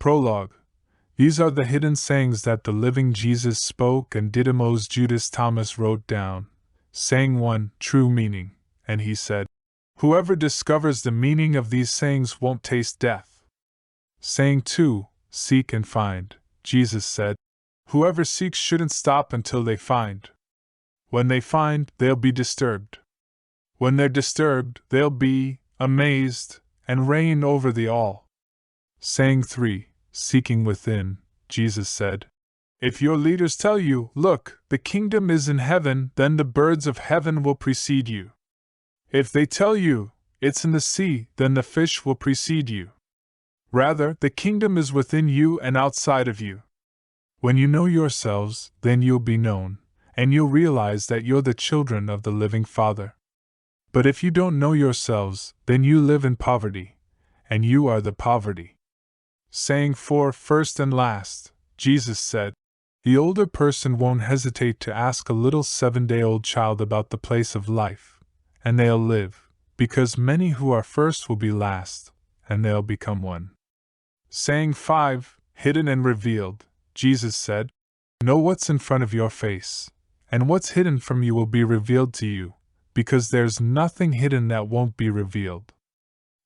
Prologue. These are the hidden sayings that the living Jesus spoke and Didymus Judas Thomas wrote down. Saying 1, true meaning, and he said, whoever discovers the meaning of these sayings won't taste death. Saying 2, seek and find, Jesus said, whoever seeks shouldn't stop until they find. When they find, they'll be disturbed. When they're disturbed, they'll be amazed and reign over the all. Saying 3, seeking within, Jesus said, if your leaders tell you, look, the kingdom is in heaven, then the birds of heaven will precede you. If they tell you, it's in the sea, then the fish will precede you. Rather, the kingdom is within you and outside of you. When you know yourselves, then you'll be known, and you'll realize that you're the children of the living Father. But if you don't know yourselves, then you live in poverty, and you are the poverty. Saying 4, first and last, Jesus said, the older person won't hesitate to ask a little 7-day-old child about the place of life, and they'll live, because many who are first will be last, and they'll become one. Saying 5, hidden and revealed, Jesus said, know what's in front of your face, and what's hidden from you will be revealed to you, because there's nothing hidden that won't be revealed.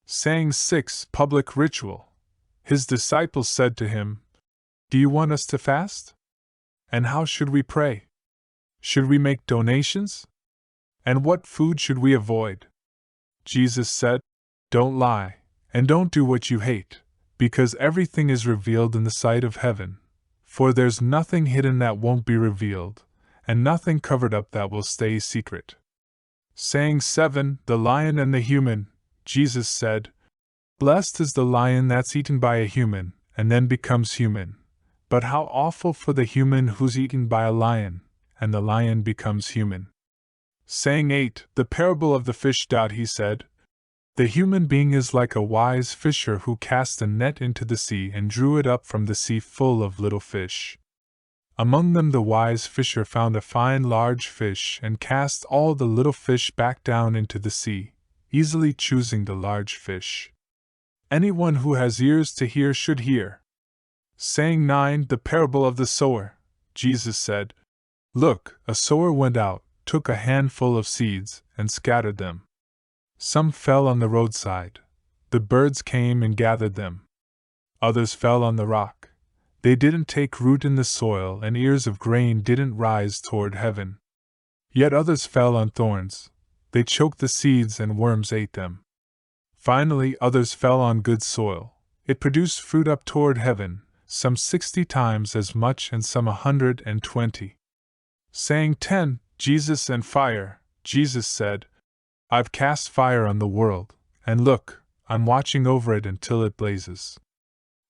Saying 6, public ritual. His disciples said to him, do you want us to fast? And how should we pray? Should we make donations? And what food should we avoid? Jesus said, don't lie, and don't do what you hate, because everything is revealed in the sight of heaven. For there's nothing hidden that won't be revealed, and nothing covered up that will stay secret. Saying 7, the lion and the human, Jesus said, blessed is the lion that's eaten by a human, and then becomes human. But how awful for the human who's eaten by a lion, and the lion becomes human. Saying 8, the parable of the fish. He said, the human being is like a wise fisher who cast a net into the sea and drew it up from the sea full of little fish. Among them the wise fisher found a fine large fish and cast all the little fish back down into the sea, easily choosing the large fish. Anyone who has ears to hear should hear. Saying 9, the parable of the sower. Jesus said, look, a sower went out, took a handful of seeds, and scattered them. Some fell on the roadside. The birds came and gathered them. Others fell on the rock. They didn't take root in the soil, and ears of grain didn't rise toward heaven. Yet others fell on thorns. They choked the seeds and worms ate them. Finally, others fell on good soil. It produced fruit up toward heaven, some 60 times as much and some 120. Saying 10, Jesus and fire. Jesus said, I've cast fire on the world, and look, I'm watching over it until it blazes.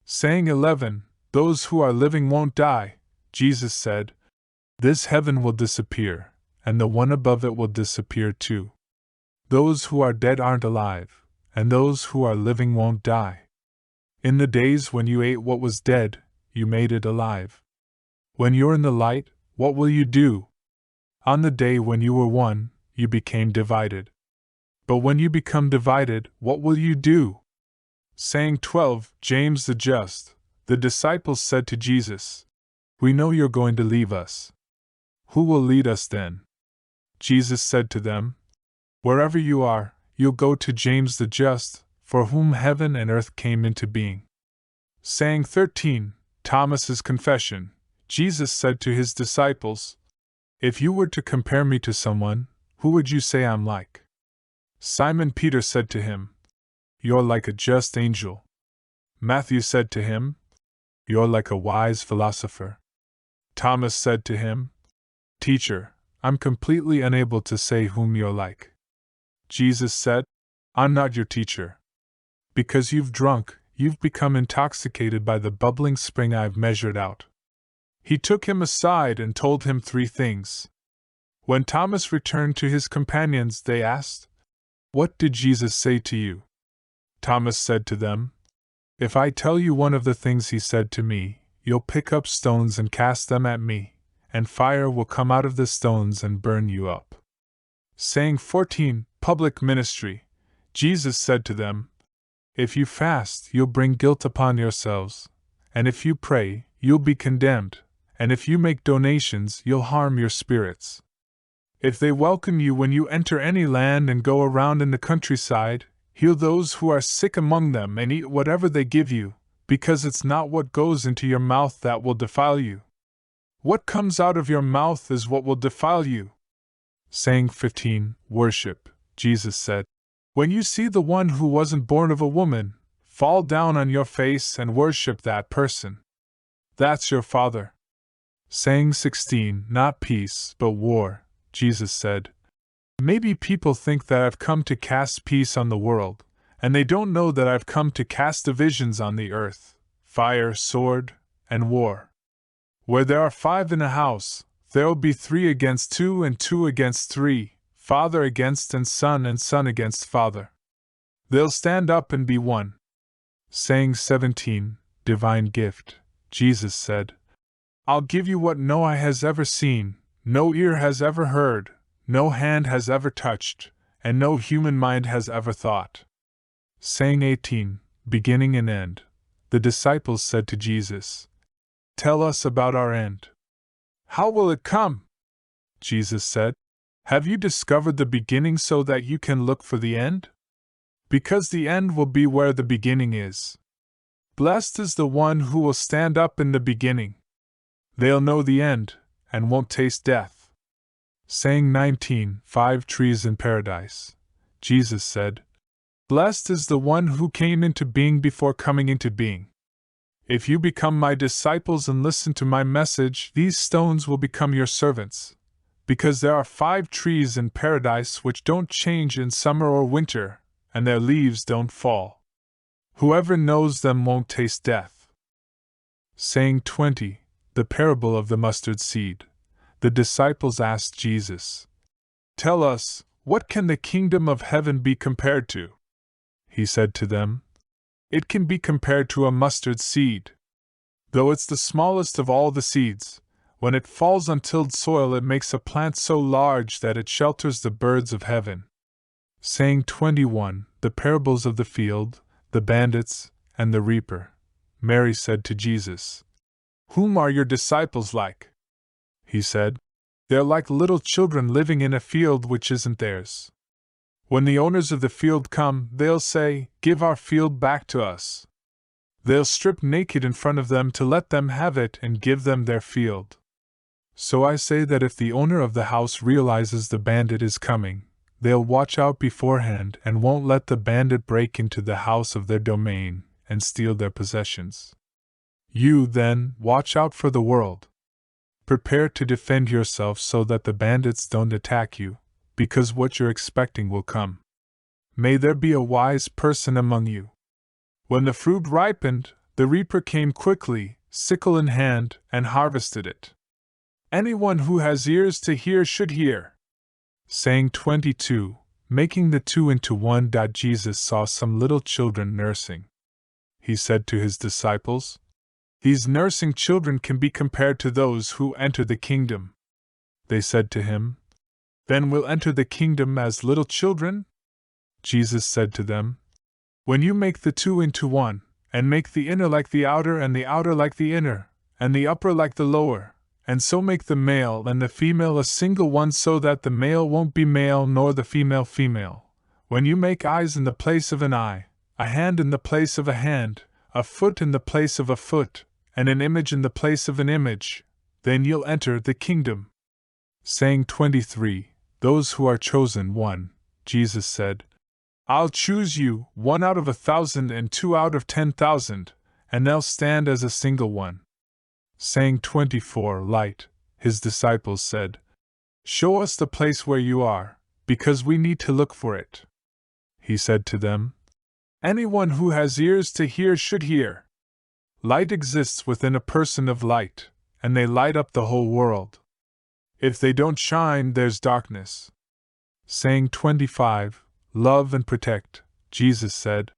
Saying 11, those who are living won't die. Jesus said, this heaven will disappear, and the one above it will disappear too. Those who are dead aren't alive, and those who are living won't die. In the days when you ate what was dead, you made it alive. When you're in the light, what will you do? On the day when you were one, you became divided. But when you become divided, what will you do? Saying 12, James the Just. The disciples said to Jesus, we know you're going to leave us. Who will lead us then? Jesus said to them, wherever you are, you'll go to James the Just, for whom heaven and earth came into being. Saying 13, Thomas's confession. Jesus said to his disciples, if you were to compare me to someone, who would you say I'm like? Simon Peter said to him, you're like a just angel. Matthew said to him, you're like a wise philosopher. Thomas said to him, Teacher, I'm completely unable to say whom you're like. Jesus said, I'm not your teacher. Because you've drunk, you've become intoxicated by the bubbling spring I've measured out. He took him aside and told him 3 things. When Thomas returned to his companions, they asked, what did Jesus say to you? Thomas said to them, if I tell you one of the things he said to me, you'll pick up stones and cast them at me, and fire will come out of the stones and burn you up. Saying 14, Public ministry. Jesus said to them, if you fast, you'll bring guilt upon yourselves, and if you pray, you'll be condemned, and if you make donations, you'll harm your spirits. If they welcome you when you enter any land and go around in the countryside, heal those who are sick among them and eat whatever they give you, because it's not what goes into your mouth that will defile you. What comes out of your mouth is what will defile you. Saying 15, Worship. Jesus said, when you see the one who wasn't born of a woman, fall down on your face and worship that person. That's your Father. Saying 16, Not peace, but war. Jesus said, maybe people think that I've come to cast peace on the world, and they don't know that I've come to cast divisions on the earth, fire, sword, and war. Where there are 5 in a house, there will be 3 against 2 and 2 against 3, father against and son against father. They'll stand up and be one. Saying 17, Divine gift. Jesus said, I'll give you what no eye has ever seen, no ear has ever heard, no hand has ever touched, and no human mind has ever thought. Saying 18, Beginning and end. The disciples said to Jesus, Tell us about our end. How will it come? Jesus said, Have you discovered the beginning so that you can look for the end? Because the end will be where the beginning is. Blessed is the one who will stand up in the beginning. They'll know the end, and won't taste death. Saying 19, 5 trees in paradise. Jesus said, Blessed is the one who came into being before coming into being. If you become my disciples and listen to my message, these stones will become your servants. Because there are 5 trees in paradise which don't change in summer or winter, and their leaves don't fall. Whoever knows them won't taste death. Saying 20, the parable of the mustard seed. The disciples asked Jesus, Tell us, what can the kingdom of heaven be compared to? He said to them, It can be compared to a mustard seed. Though it's the smallest of all the seeds, when it falls on tilled soil it makes a plant so large that it shelters the birds of heaven. Saying 21, the parables of the field, the bandits, and the reaper. Mary said to Jesus, Whom are your disciples like? He said, They're like little children living in a field which isn't theirs. When the owners of the field come, they'll say, Give our field back to us. They'll strip naked in front of them to let them have it and give them their field. So I say that if the owner of the house realizes the bandit is coming, they'll watch out beforehand and won't let the bandit break into the house of their domain and steal their possessions. You, then, watch out for the world. Prepare to defend yourself so that the bandits don't attack you, because what you're expecting will come. May there be a wise person among you. When the fruit ripened, the reaper came quickly, sickle in hand, and harvested it. Anyone who has ears to hear should hear. Saying 22, making the 2 into one. Jesus saw some little children nursing. He said to his disciples, These nursing children can be compared to those who enter the kingdom. They said to him, Then we'll enter the kingdom as little children? Jesus said to them, When you make the 2 into one, and make the inner like the outer and the outer like the inner, and the upper like the lower, and so make the male and the female a single one so that the male won't be male nor the female female. When you make eyes in the place of an eye, a hand in the place of a hand, a foot in the place of a foot, and an image in the place of an image, then you'll enter the kingdom. Saying 23, those who are chosen 1, Jesus said, I'll choose you, 1 out of 1,000 and 2 out of 10,000, and they'll stand as a single one. Saying 24, light, his disciples said, Show us the place where you are, because we need to look for it. He said to them, Anyone who has ears to hear should hear. Light exists within a person of light, and they light up the whole world. If they don't shine, there's darkness. Saying 25, love and protect, Jesus said,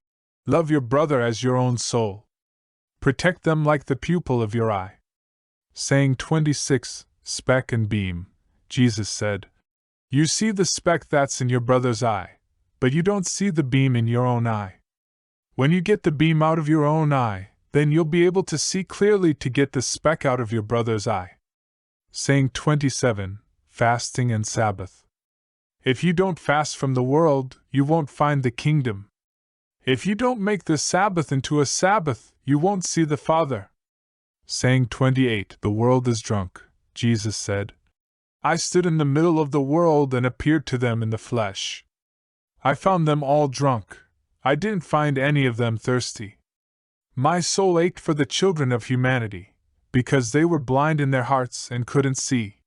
Love your brother as your own soul. Protect them like the pupil of your eye. Saying 26, speck and beam, Jesus said, You see the speck that's in your brother's eye, but you don't see the beam in your own eye. When you get the beam out of your own eye, Then you'll be able to see clearly to get the speck out of your brother's eye. Saying 27, Fasting and Sabbath. If you don't fast from the world, you won't find the kingdom. If you don't make the Sabbath into a Sabbath, you won't see the Father. Saying 28, The world is drunk, Jesus said. I stood in the middle of the world and appeared to them in the flesh. I found them all drunk. I didn't find any of them thirsty. My soul ached for the children of humanity, because they were blind in their hearts and couldn't see.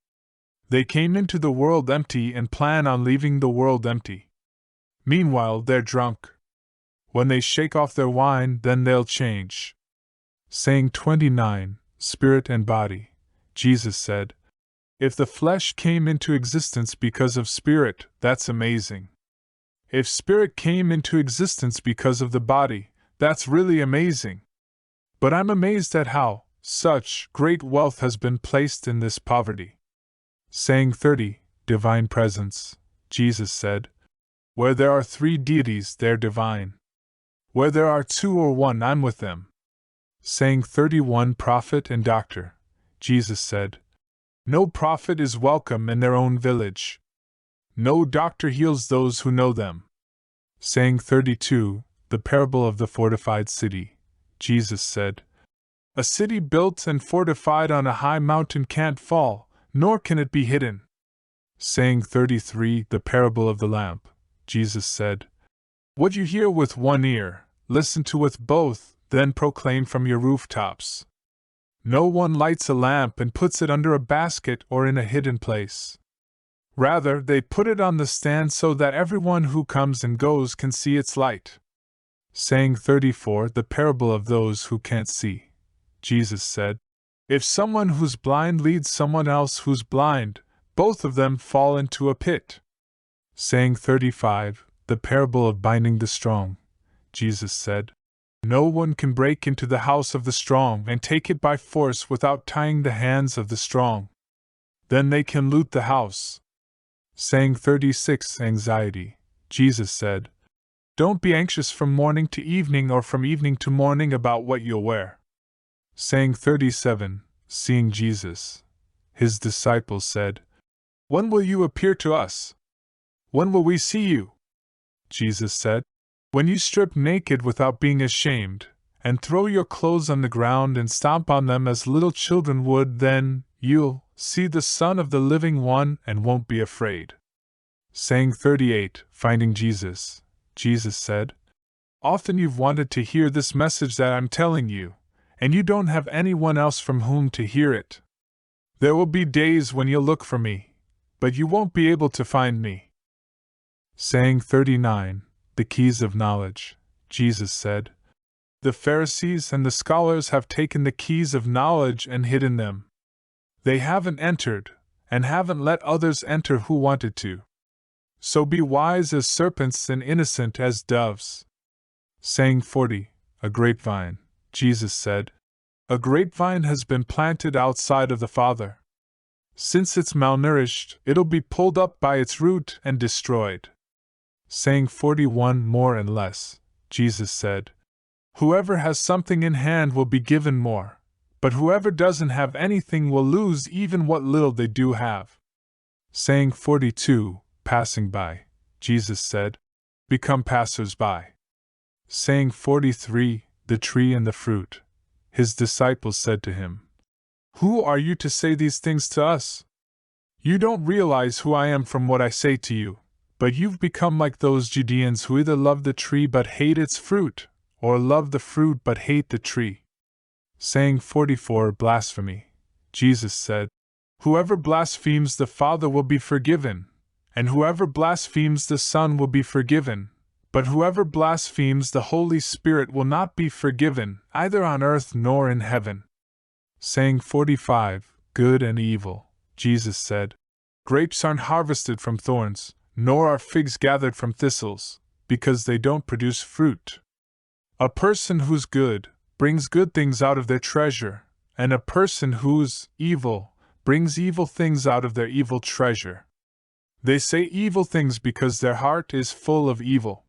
They came into the world empty and plan on leaving the world empty. Meanwhile, they're drunk. When they shake off their wine, then they'll change. Saying 29, Spirit and Body, Jesus said, If the flesh came into existence because of spirit, that's amazing. If spirit came into existence because of the body, that's really amazing. But I'm amazed at how such great wealth has been placed in this poverty. Saying 30, Divine Presence, Jesus said, Where there are 3 deities, they're divine. Where there are 2 or 1, I'm with them. Saying 31, Prophet and Doctor, Jesus said, No prophet is welcome in their own village. No doctor heals those who know them. Saying 32, The Parable of the Fortified City, Jesus said, A city built and fortified on a high mountain can't fall, nor can it be hidden. Saying 33, The Parable of the Lamp, Jesus said, What you hear with one ear, listen to with both, then proclaim from your rooftops. No one lights a lamp and puts it under a basket or in a hidden place. Rather, they put it on the stand so that everyone who comes and goes can see its light. Saying 34, The Parable of Those Who Can't See, Jesus said, If someone who's blind leads someone else who's blind, both of them fall into a pit. Saying 35, The Parable of Binding the Strong, Jesus said, No one can break into the house of the strong and take it by force without tying the hands of the strong. Then they can loot the house. Saying 36, Anxiety, Jesus said, Don't be anxious from morning to evening or from evening to morning about what you'll wear. Saying 37, Seeing Jesus, his disciples said, When will you appear to us? When will we see you? Jesus said, When you strip naked without being ashamed, and throw your clothes on the ground and stomp on them as little children would, then you'll see the Son of the Living One and won't be afraid. Saying 38, Finding Jesus, Jesus said, Often you've wanted to hear this message that I'm telling you, and you don't have anyone else from whom to hear it. There will be days when you'll look for me, but you won't be able to find me. Saying 39, The Keys of Knowledge, Jesus said, The Pharisees and the scholars have taken the keys of knowledge and hidden them. They haven't entered, and haven't let others enter who wanted to. So be wise as serpents and innocent as doves. Saying 40, A Grapevine, Jesus said, A grapevine has been planted outside of the Father. Since it's malnourished, it'll be pulled up by its root and destroyed. Saying 41, More and Less, Jesus said, Whoever has something in hand will be given more, but whoever doesn't have anything will lose even what little they do have. Saying 42, Passing by, Jesus said, Become passers-by. Saying 43, The Tree and the Fruit, his disciples said to him, Who are you to say these things to us? You don't realize who I am from what I say to you, but you've become like those Judeans who either love the tree but hate its fruit, or love the fruit but hate the tree. Saying 44, Blasphemy, Jesus said, Whoever blasphemes the Father will be forgiven, and whoever blasphemes the Son will be forgiven, but whoever blasphemes the Holy Spirit will not be forgiven, either on earth nor in heaven. Saying 45, Good and Evil, Jesus said, Grapes aren't harvested from thorns, nor are figs gathered from thistles, because they don't produce fruit. A person who's good brings good things out of their treasure, and a person who's evil brings evil things out of their evil treasure. They say evil things because their heart is full of evil.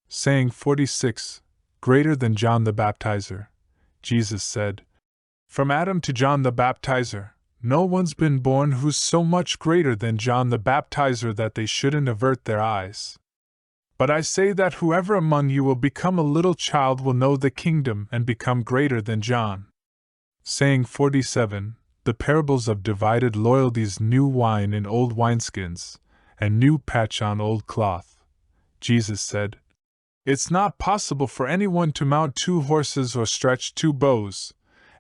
Saying 46, Greater than John the Baptizer, Jesus said. From Adam to John the Baptizer, no one's been born who's so much greater than John the Baptizer that they shouldn't avert their eyes. But I say that whoever among you will become a little child will know the kingdom and become greater than John. Saying 47, the parables of divided loyalties, new wine in old wineskins, and new patch on old cloth. Jesus said, It's not possible for anyone to mount 2 horses or stretch 2 bows,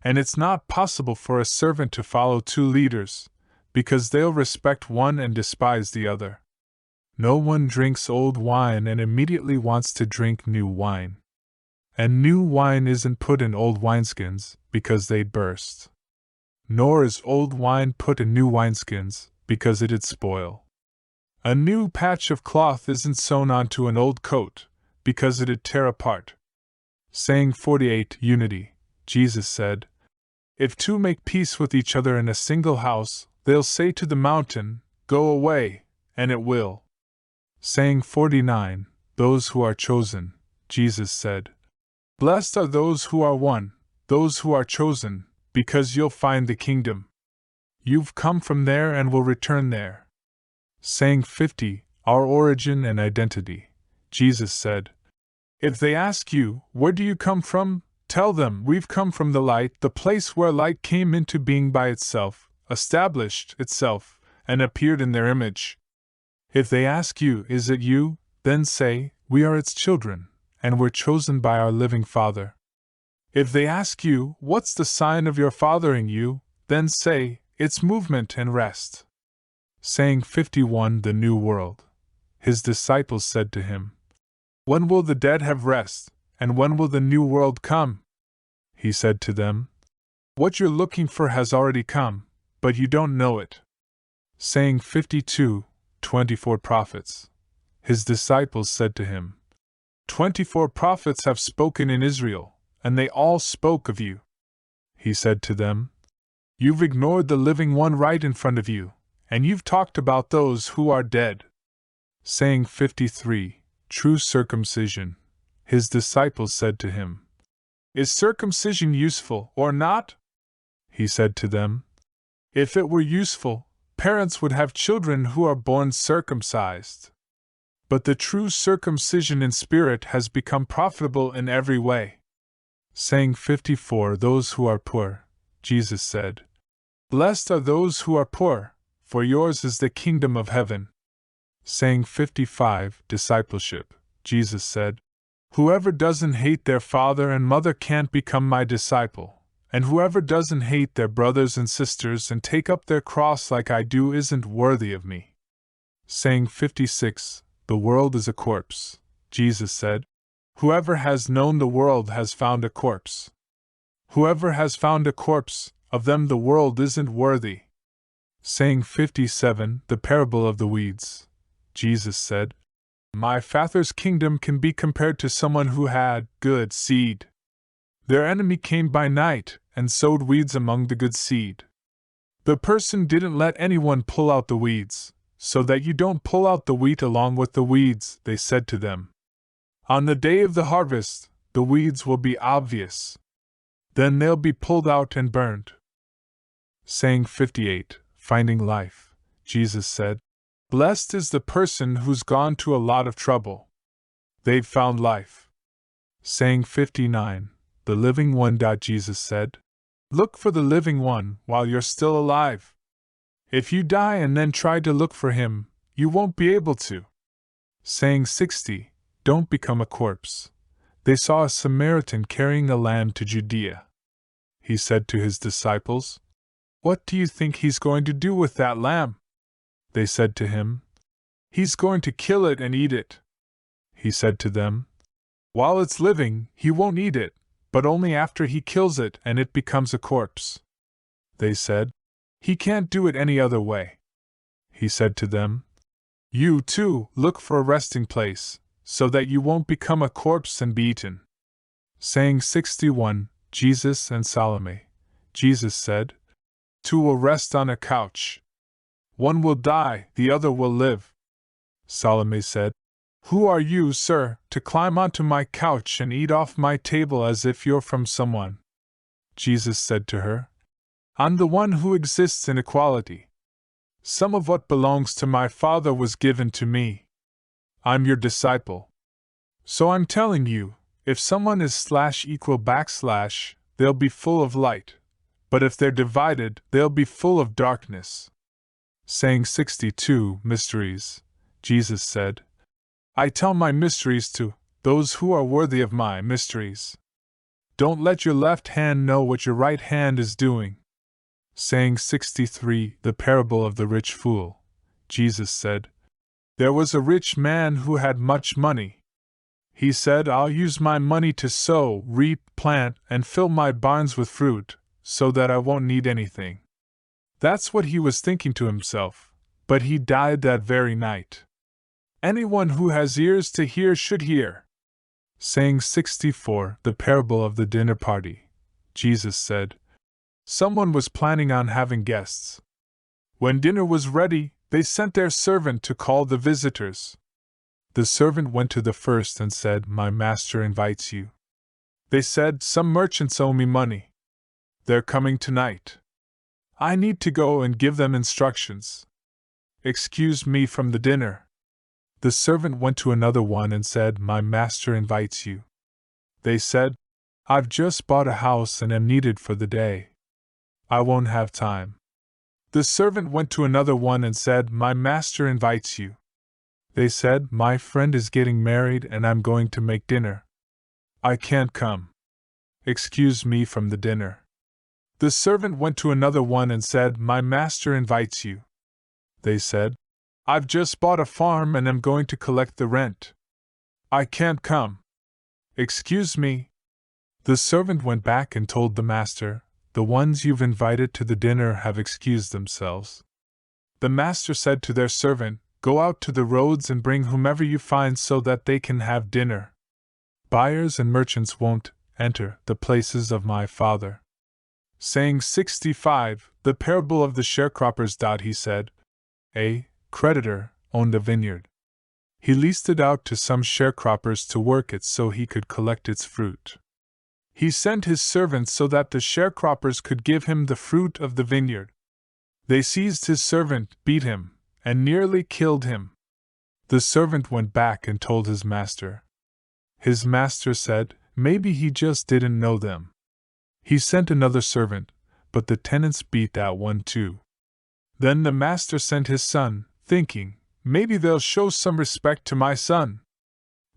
and it's not possible for a servant to follow 2 leaders, because they'll respect one and despise the other. No one drinks old wine and immediately wants to drink new wine. And new wine isn't put in old wineskins, because they'd burst. Nor is old wine put in new wineskins, because it'd spoil. A new patch of cloth isn't sewn onto an old coat, because it'd tear apart. Saying 48, unity, Jesus said, If 2 make peace with each other in a single house, they'll say to the mountain, Go away, and it will. Saying 49, those who are chosen, Jesus said, Blessed are those who are one, those who are chosen, because you'll find the kingdom. You've come from there and will return there. Saying 50, our origin and identity, Jesus said, If they ask you, Where do you come from? Tell them, We've come from the light, the place where light came into being by itself, established itself, and appeared in their image. If they ask you, Is it you? Then say, We are its children, and we're chosen by our living Father. If they ask you, What's the sign of your fathering you? Then say, It's movement and rest. Saying 51, the new world. His disciples said to him, When will the dead have rest, and when will the new world come? He said to them, What you're looking for has already come, but you don't know it. Saying 52, 24 prophets. His disciples said to him, 24 prophets have spoken in Israel, and they all spoke of you. He said to them, You've ignored the living one right in front of you, and you've talked about those who are dead. Saying 53, true circumcision. His disciples said to him, Is circumcision useful or not? He said to them, If it were useful, parents would have children who are born circumcised. But the true circumcision in spirit has become profitable in every way. Saying 54, those who are poor, Jesus said, Blessed are those who are poor, for yours is the kingdom of heaven. Saying 55, discipleship, Jesus said, Whoever doesn't hate their father and mother can't become my disciple, and whoever doesn't hate their brothers and sisters and take up their cross like I do isn't worthy of me. Saying 56, the world is a corpse, Jesus said, Whoever has known the world has found a corpse. Whoever has found a corpse, of them the world isn't worthy. Saying 57, the parable of the weeds, Jesus said, My Father's kingdom can be compared to someone who had good seed. Their enemy came by night and sowed weeds among the good seed. The person didn't let anyone pull out the weeds, so that you don't pull out the wheat along with the weeds, they said to them. On the day of the harvest, the weeds will be obvious. Then they'll be pulled out and burned. Saying 58, finding life, Jesus said, Blessed is the person who's gone to a lot of trouble. They've found life. Saying 59, the living one. Jesus said, Look for the living one while you're still alive. If you die and then try to look for him, you won't be able to. Saying 60, don't become a corpse. They saw a Samaritan carrying a lamb to Judea. He said to his disciples, What do you think he's going to do with that lamb? They said to him, He's going to kill it and eat it. He said to them, While it's living, he won't eat it, but only after he kills it and it becomes a corpse. They said, He can't do it any other way. He said to them, You too look for a resting place, so that you won't become a corpse and be eaten. Saying 61, Jesus and Salome. Jesus said, Two will rest on a couch. One will die, the other will live. Salome said, Who are you, sir, to climb onto my couch and eat off my table as if you're from someone? Jesus said to her. I'm the one who exists in equality. Some of what belongs to my Father was given to me. I'm your disciple. So I'm telling you, if someone is /equal /, they'll be full of light. But if they're divided, they'll be full of darkness. Saying 62 Mysteries, Jesus said, I tell my mysteries to those who are worthy of my mysteries. Don't let your left hand know what your right hand is doing. Saying 63 The parable of the rich fool, Jesus said, There was a rich man who had much money. He said, I'll use my money to sow, reap, plant, and fill my barns with fruit, so that I won't need anything. That's what he was thinking to himself, but he died that very night. Anyone who has ears to hear should hear. Saying 64 The parable of the dinner party, Jesus said, Someone was planning on having guests. When dinner was ready, they sent their servant to call the visitors. The servant went to the first and said, My master invites you. They said, Some merchants owe me money. They're coming tonight. I need to go and give them instructions. Excuse me from the dinner. The servant went to another one and said, My master invites you. They said, I've just bought a house and am needed for the day. I won't have time. The servant went to another one and said, My master invites you. They said, My friend is getting married and I'm going to make dinner. I can't come. Excuse me from the dinner. The servant went to another one and said, My master invites you. They said, I've just bought a farm and am going to collect the rent. I can't come. Excuse me. The servant went back and told the master, The ones you've invited to the dinner have excused themselves. The master said to their servant, Go out to the roads and bring whomever you find so that they can have dinner. Buyers and merchants won't enter the places of my Father. Saying 65 The parable of the sharecroppers. He said, A creditor owned a vineyard. He leased it out to some sharecroppers to work it so he could collect its fruit. He sent his servants so that the sharecroppers could give him the fruit of the vineyard. They seized his servant, beat him, and nearly killed him. The servant went back and told his master. His master said, Maybe he just didn't know them. He sent another servant, but the tenants beat that one too. Then the master sent his son, thinking, Maybe they'll show some respect to my son.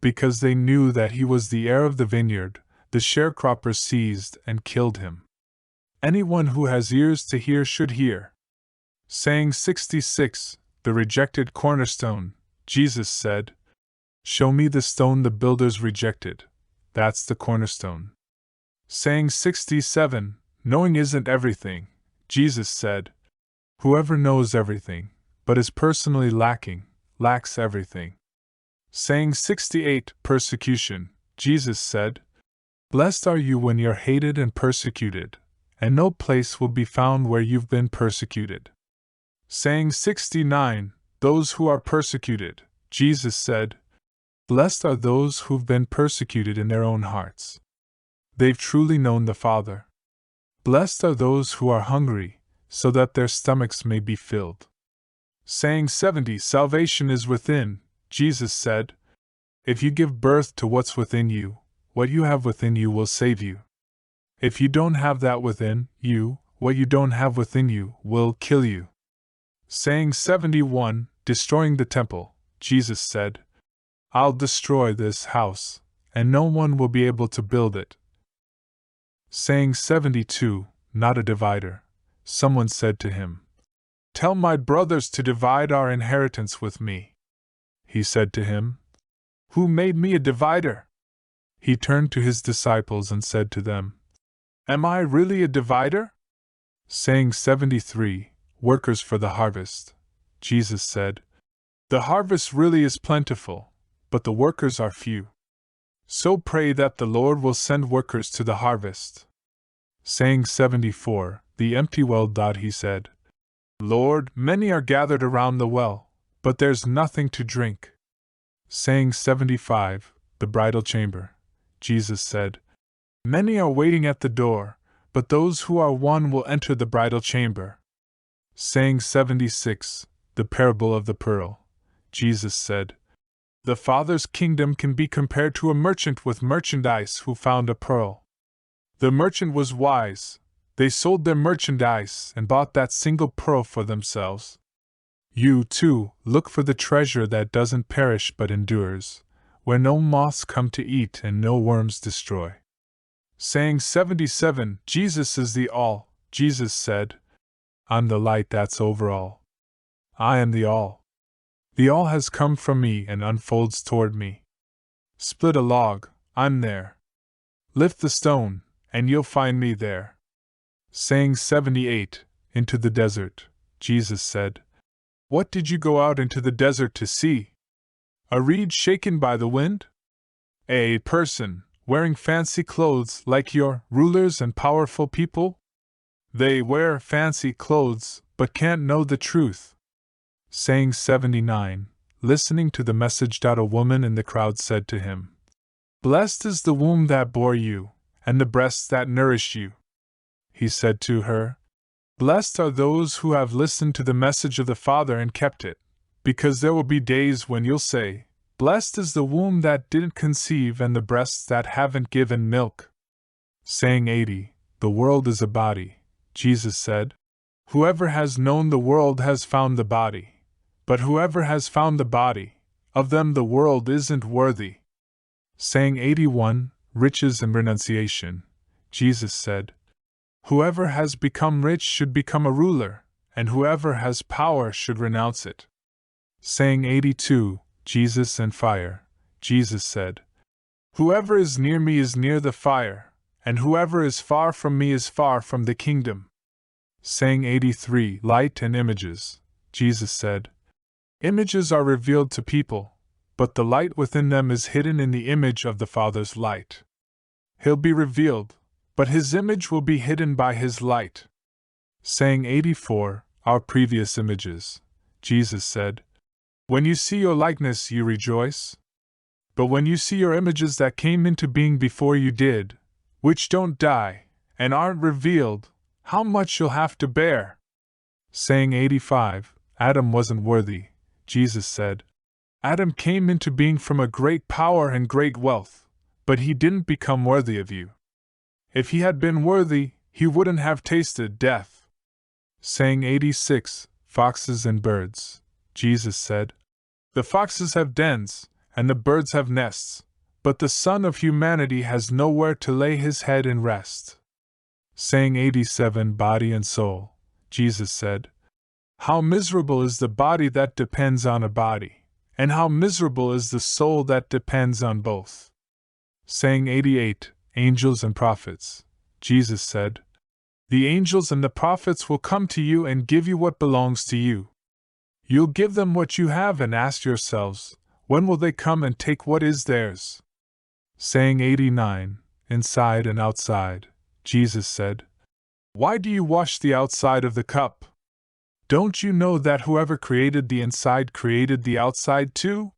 Because they knew that he was the heir of the vineyard, the sharecroppers seized and killed him. Anyone who has ears to hear should hear. Saying 66 The rejected cornerstone, Jesus said, Show me the stone the builders rejected. That's the cornerstone. Saying 67 Knowing isn't everything, Jesus said, Whoever knows everything, but is personally lacking, lacks everything. Saying 68 Persecution, Jesus said, Blessed are you when you're hated and persecuted, and no place will be found where you've been persecuted. Saying 69 Those who are persecuted, Jesus said, Blessed are those who've been persecuted in their own hearts. They've truly known the Father. Blessed are those who are hungry, so that their stomachs may be filled. Saying 70 Salvation is within, Jesus said, If you give birth to what's within you, what you have within you will save you. If you don't have that within you, what you don't have within you will kill you. Saying 71 Destroying the temple, Jesus said, I'll destroy this house, and no one will be able to build it. Saying 72 Not a divider, someone said to him, Tell my brothers to divide our inheritance with me. He said to him, Who made me a divider? He turned to his disciples and said to them, Am I really a divider? Saying 73 Workers for the harvest, Jesus said, The harvest really is plentiful, but the workers are few. So pray that the Lord will send workers to the harvest. Saying 74 The empty well. He said, Lord, many are gathered around the well, but there's nothing to drink. Saying 75 The bridal chamber, Jesus said, Many are waiting at the door, but those who are won will enter the bridal chamber. Saying 76, the parable of the pearl. Jesus said, "The Father's kingdom can be compared to a merchant with merchandise who found a pearl. The merchant was wise. They sold their merchandise and bought that single pearl for themselves. You, too, look for the treasure that doesn't perish but endures, where no moths come to eat and no worms destroy." Saying 77, Jesus is the all. Jesus said, "I'm the light that's over all. I am the all. The all has come from me and unfolds toward me. Split a log, I'm there. Lift the stone, and you'll find me there." Saying 78, into the desert, Jesus said, "What did you go out into the desert to see? A reed shaken by the wind? A person wearing fancy clothes like your rulers and powerful people? They wear fancy clothes but can't know the truth." Saying 79, listening to the message. A woman in the crowd said to him, "Blessed is the womb that bore you, and the breasts that nourished you." He said to her, "Blessed are those who have listened to the message of the Father and kept it, because there will be days when you'll say, 'Blessed is the womb that didn't conceive and the breasts that haven't given milk.'" Saying 80, the world is a body. Jesus said, "Whoever has known the world has found the body. But whoever has found the body, of them the world isn't worthy." Saying 81, riches and renunciation. Jesus said, "Whoever has become rich should become a ruler, and whoever has power should renounce it." Saying 82, Jesus and fire. Jesus said, "Whoever is near me is near the fire, and whoever is far from me is far from the kingdom." Saying 83, light and images. Jesus said, "Images are revealed to people, but the light within them is hidden in the image of the Father's light. He'll be revealed, but his image will be hidden by his light." Saying 84, our previous images. Jesus said, "When you see your likeness, you rejoice. But when you see your images that came into being before you did, which don't die, and aren't revealed, how much you'll have to bear." Saying 85, Adam wasn't worthy. Jesus said, "Adam came into being from a great power and great wealth, but he didn't become worthy of you. If he had been worthy, he wouldn't have tasted death." Saying 86, foxes and birds. Jesus said, "The foxes have dens, and the birds have nests, but the Son of Humanity has nowhere to lay his head and rest." Saying 87, body and soul. Jesus said, "How miserable is the body that depends on a body, and how miserable is the soul that depends on both." Saying 88, angels and prophets. Jesus said, "The angels and the prophets will come to you and give you what belongs to you. You'll give them what you have and ask yourselves, when will they come and take what is theirs?" Saying 89, inside and outside. Jesus said, "Why do you wash the outside of the cup? Don't you know that whoever created the inside created the outside too?"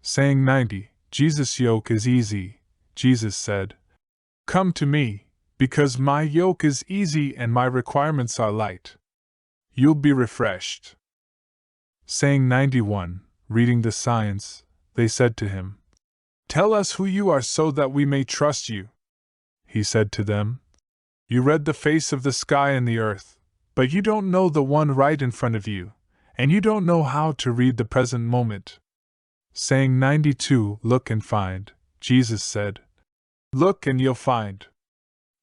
Saying 90, Jesus' yoke is easy. Jesus said, "Come to me, because my yoke is easy and my requirements are light. You'll be refreshed." Saying 91, reading the signs, they said to him, "Tell us who you are so that we may trust you." He said to them, "You read the face of the sky and the earth, but you don't know the one right in front of you, and you don't know how to read the present moment." Saying 92, look and find. Jesus said, "Look and you'll find."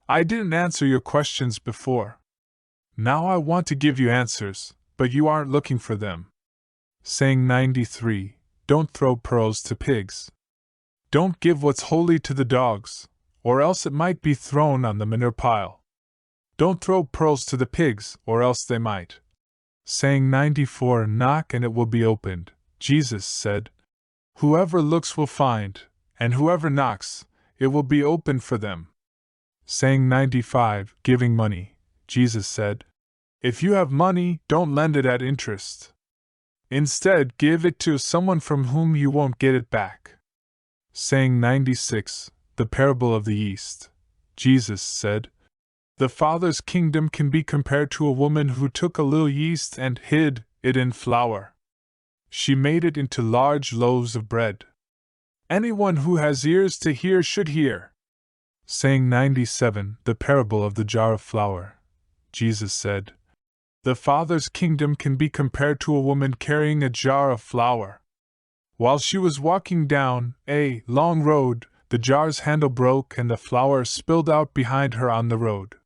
I didn't answer your questions before. Now I want to give you answers, but you aren't looking for them. Saying 93, don't throw pearls to pigs. Don't give what's holy to the dogs, or else it might be thrown on the manure pile. Don't throw pearls to the pigs, or else they might. Saying 94, knock and it will be opened. Jesus said, "Whoever looks will find, and whoever knocks, it will be opened for them." Saying 95, giving money. Jesus said, "If you have money, don't lend it at interest. Instead, give it to someone from whom you won't get it back." Saying 96, the parable of the yeast. Jesus said, The Father's kingdom can be compared to a woman who took a little yeast and hid it in flour. She made it into large loaves of bread. Anyone who has ears to hear should hear. Saying 97, the parable of the jar of flour. Jesus said, "The Father's kingdom can be compared to a woman carrying a jar of flour. While she was walking down a long road, the jar's handle broke and the flour spilled out behind her on the road.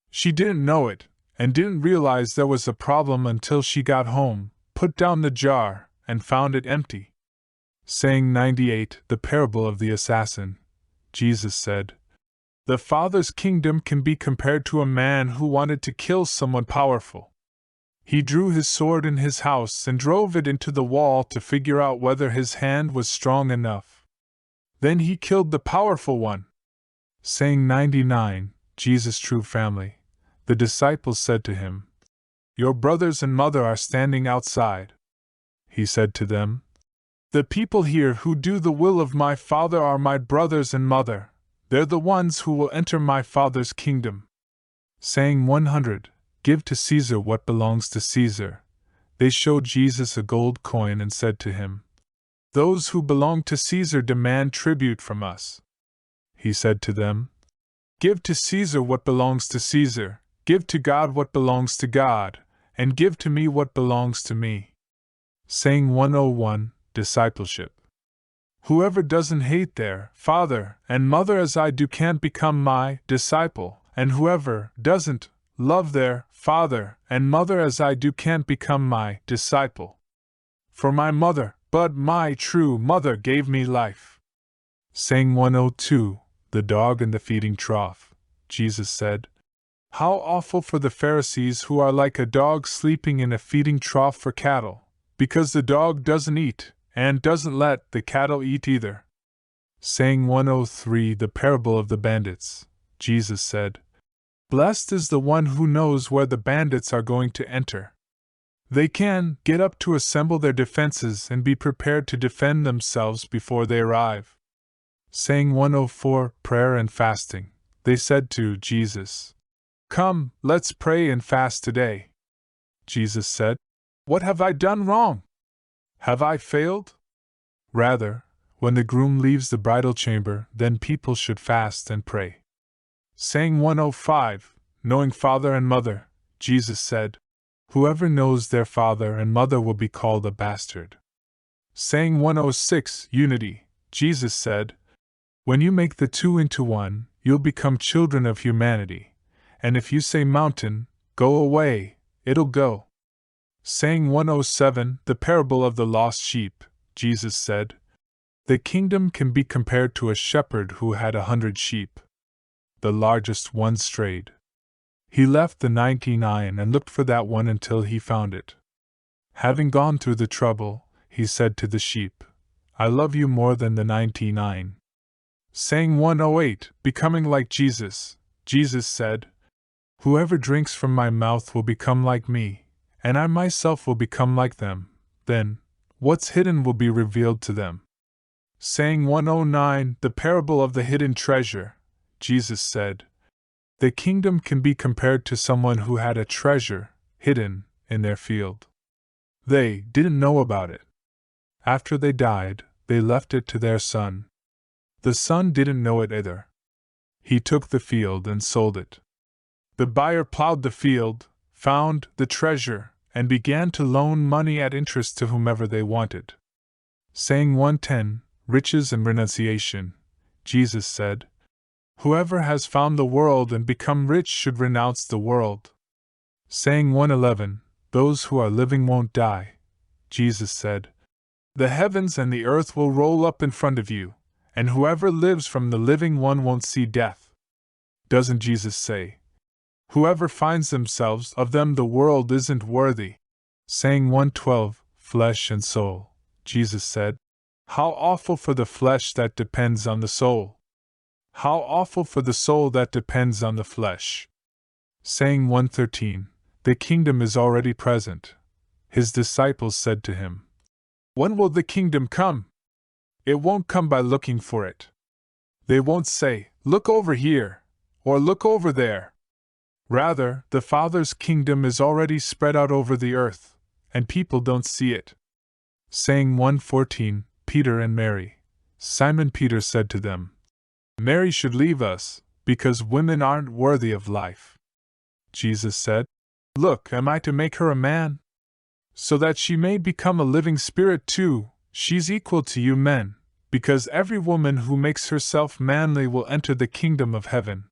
She didn't know it, and didn't realize there was a problem until she got home, put down the jar, and found it empty." Saying 98, the parable of the assassin. Jesus said, "The Father's kingdom can be compared to a man who wanted to kill someone powerful. He drew his sword in his house and drove it into the wall to figure out whether his hand was strong enough. Then he killed the powerful one." Saying 99, Jesus' true family. The disciples said to him, "Your brothers and mother are standing outside." He said to them, "The people here who do the will of my Father are my brothers and mother. They're the ones who will enter my Father's kingdom." Saying 100, "Give to Caesar what belongs to Caesar." They showed Jesus a gold coin and said to him, "Those who belong to Caesar demand tribute from us." He said to them, "Give to Caesar what belongs to Caesar, give to God what belongs to God, and give to me what belongs to me." Saying 101, Discipleship. "Whoever doesn't hate their father and mother as I do can't become my disciple, and whoever doesn't love their father and mother as I do can't become my disciple. For my mother, but my true mother gave me life." Saying 102, The dog in the feeding trough. Jesus said, "How awful for the Pharisees who are like a dog sleeping in a feeding trough for cattle, because the dog doesn't eat, and doesn't let the cattle eat either." Saying 103, The parable of the bandits. Jesus said, "Blessed is the one who knows where the bandits are going to enter. They can get up to assemble their defenses and be prepared to defend themselves before they arrive." Saying 104, Prayer and fasting. They said to Jesus, "Come, let's pray and fast today." Jesus said, "What have I done wrong? Have I failed? Rather, when the groom leaves the bridal chamber, then people should fast and pray." Saying 105, Knowing father and mother. Jesus said, "Whoever knows their father and mother will be called a bastard." Saying 106, Unity. Jesus said, "When you make the two into one, you'll become children of humanity, and if you say mountain, go away, it'll go." Saying 107, The parable of the lost sheep. Jesus said, "The kingdom can be compared to a shepherd who had 100 sheep. The largest one strayed. He left the 99 and looked for that one until he found it. Having gone through the trouble, he said to the sheep, 'I love you more than the 99. Saying 108, Becoming like Jesus. Jesus said, "Whoever drinks from my mouth will become like me, and I myself will become like them. Then, what's hidden will be revealed to them." Saying 109, The parable of the hidden treasure. Jesus said, "The kingdom can be compared to someone who had a treasure hidden in their field. They didn't know about it. After they died, they left it to their son. The son didn't know it either. He took the field and sold it. The buyer plowed the field, found the treasure, and began to loan money at interest to whomever they wanted." Saying 110, Riches and renunciation. Jesus said, "Whoever has found the world and become rich should renounce the world." Saying 111, Those who are living won't die. Jesus said, "The heavens and the earth will roll up in front of you, and whoever lives from the living one won't see death." Doesn't Jesus say, "Whoever finds themselves of them the world isn't worthy"? Saying 112, Flesh and soul. Jesus said, "How awful for the flesh that depends on the soul! How awful for the soul that depends on the flesh!" Saying 113, The kingdom is already present. His disciples said to him, "When will the kingdom come?" It won't come by looking for it. They won't say, "Look over here," or "Look over there." Rather, the Father's kingdom is already spread out over the earth, and people don't see it. Saying 1:14, Peter and Mary. Simon Peter said to them, Mary should leave us, because women aren't worthy of life. Jesus said, Look, am I to make her a man? So that she may become a living spirit too. She's equal to you men, because every woman who makes herself manly will enter the kingdom of heaven.